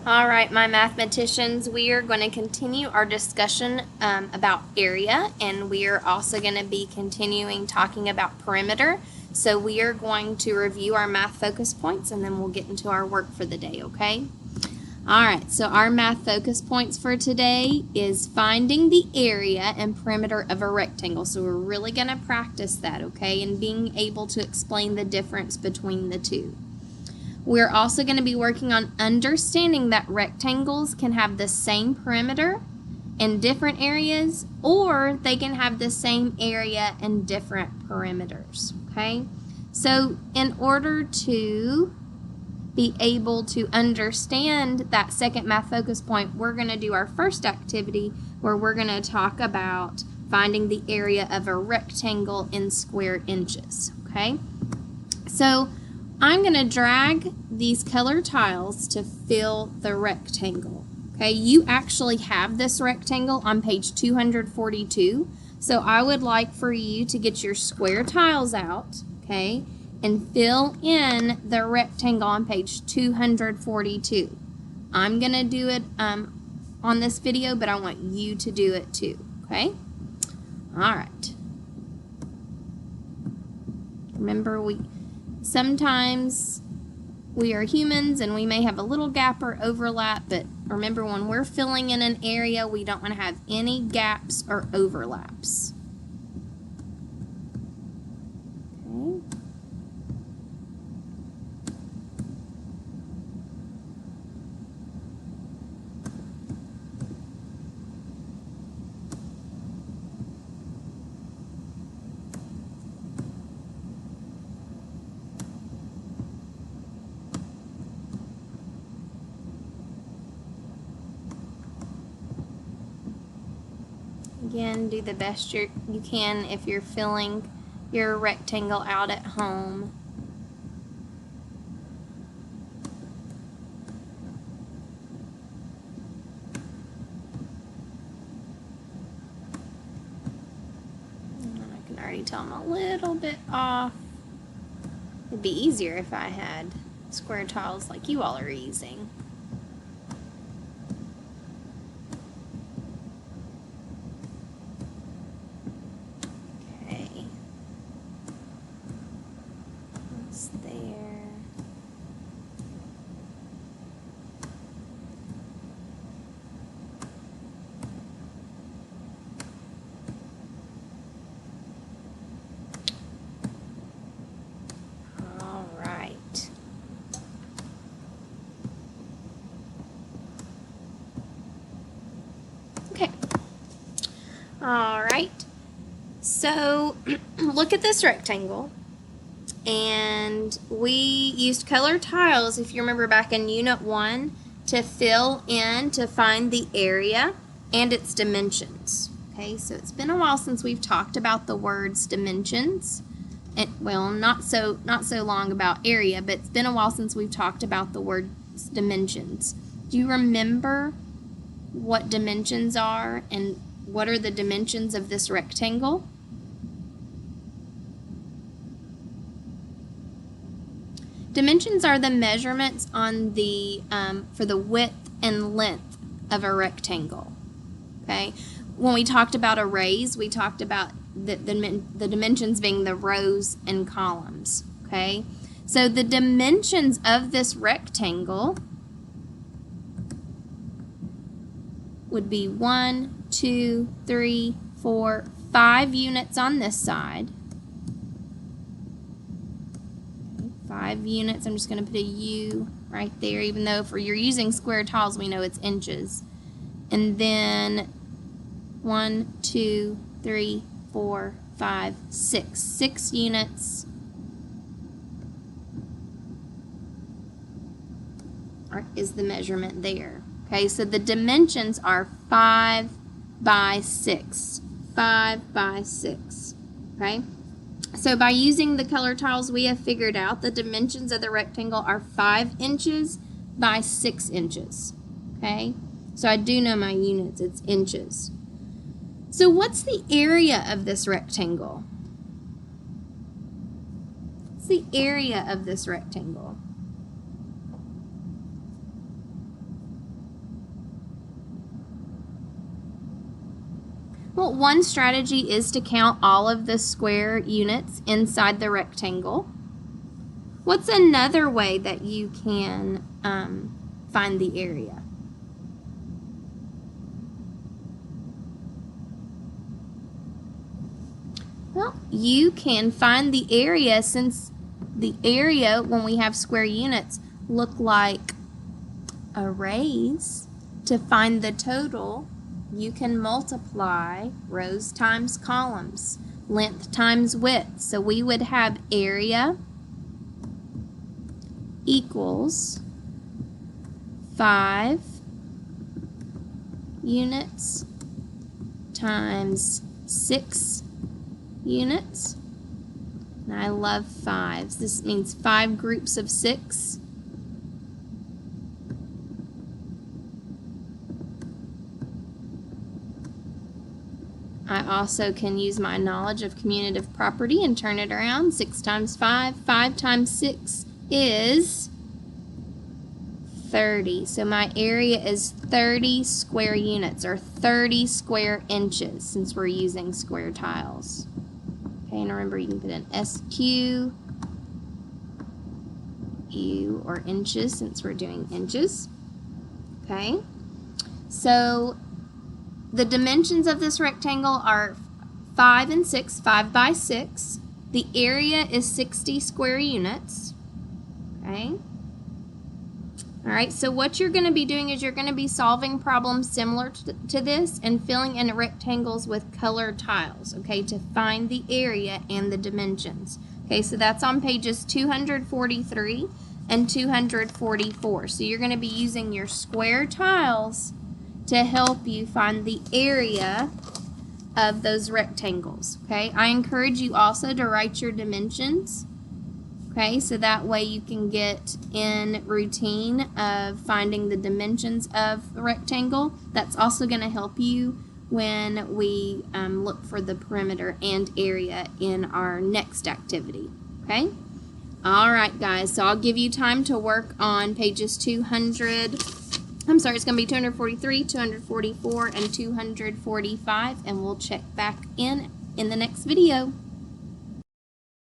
All right, my mathematicians, we are going to continue our discussion about area, and we are also going to be continuing talking about perimeter. So we are going to review our math focus points, and then we'll get into our work for the day, okay? All right, so our math focus points for today is finding the area and perimeter of a rectangle. So we're really going to practice that, okay, and being able to explain the difference between the two. We're also going to be working on understanding that rectangles can have the same perimeter in different areas, or they can have the same area in different perimeters, okay? So in order to be able to understand that second math focus point, we're going to do our first activity where we're going to talk about finding the area of a rectangle in square inches, okay? So I'm going to drag these color tiles to fill the rectangle. Okay, you actually have this rectangle on page 242. So I would like for you to get your square tiles out, okay, and fill in the rectangle on page 242. I'm going to do it on this video, but I want you to do it too, okay? All right. Remember, sometimes we are humans and we may have a little gap or overlap, but remember, when we're filling in an area, we don't want to have any gaps or overlaps. Okay. Again, do the best you can if you're filling your rectangle out at home. And I can already tell I'm a little bit off. It'd be easier if I had square tiles like you all are using. All right, so look at this rectangle, and we used colored tiles, if you remember back in Unit 1, to fill in to find the area and its dimensions. Okay, so it's been a while since we've talked about the words dimensions. Well, not so long about area, but it's been a while since we've talked about the words dimensions. Do you remember what dimensions are and what are the dimensions of this rectangle? Dimensions are the measurements on the for the width and length of a rectangle. Okay, when we talked about arrays, we talked about the dimensions being the rows and columns. Okay, so the dimensions of this rectangle would be 1, 2, 3, 4, 5 units on this side. 5 units. I'm just going to put a U right there, even though if you're using square tiles, we know it's inches. And then 1, 2, 3, 4, 5, 6. 6 units is the measurement there. Okay, so the dimensions are 5 by 6. 5 by 6. Okay, so by using the color tiles, we have figured out the dimensions of the rectangle are 5 inches by 6 inches. Okay, so I do know my units, it's inches. So what's the area of this rectangle? What's the area of this rectangle? Well, one strategy is to count all of the square units inside the rectangle. What's another way that you can find the area? Well, you can find the area, since the area, when we have square units, look like arrays. To find the total, you can multiply rows times columns, length times width. So we would have area equals 5 units times 6 units. And I love 5s. This means 5 groups of 6. I also can use my knowledge of commutative property and turn it around. 6 times 5, 5 times 6 is 30. So my area is 30 square units, or 30 square inches, since we're using square tiles. Okay, and remember, you can put in SQ, U, or inches, since we're doing inches. Okay, so the dimensions of this rectangle are 5 and 6, 5 by 6. The area is 60 square units. Okay. All right, so what you're going to be doing is you're going to be solving problems similar to this and filling in rectangles with colored tiles, okay, to find the area and the dimensions. Okay, so that's on pages 243 and 244. So you're going to be using your square tiles to help you find the area of those rectangles. Okay, I encourage you also to write your dimensions. Okay, so that way you can get in routine of finding the dimensions of the rectangle. That's also going to help you when we look for the perimeter and area in our next activity. Okay? All right, guys, so I'll give you time to work on pages 200. I'm sorry, it's going to be 243, 244, and 245, and we'll check back in the next video.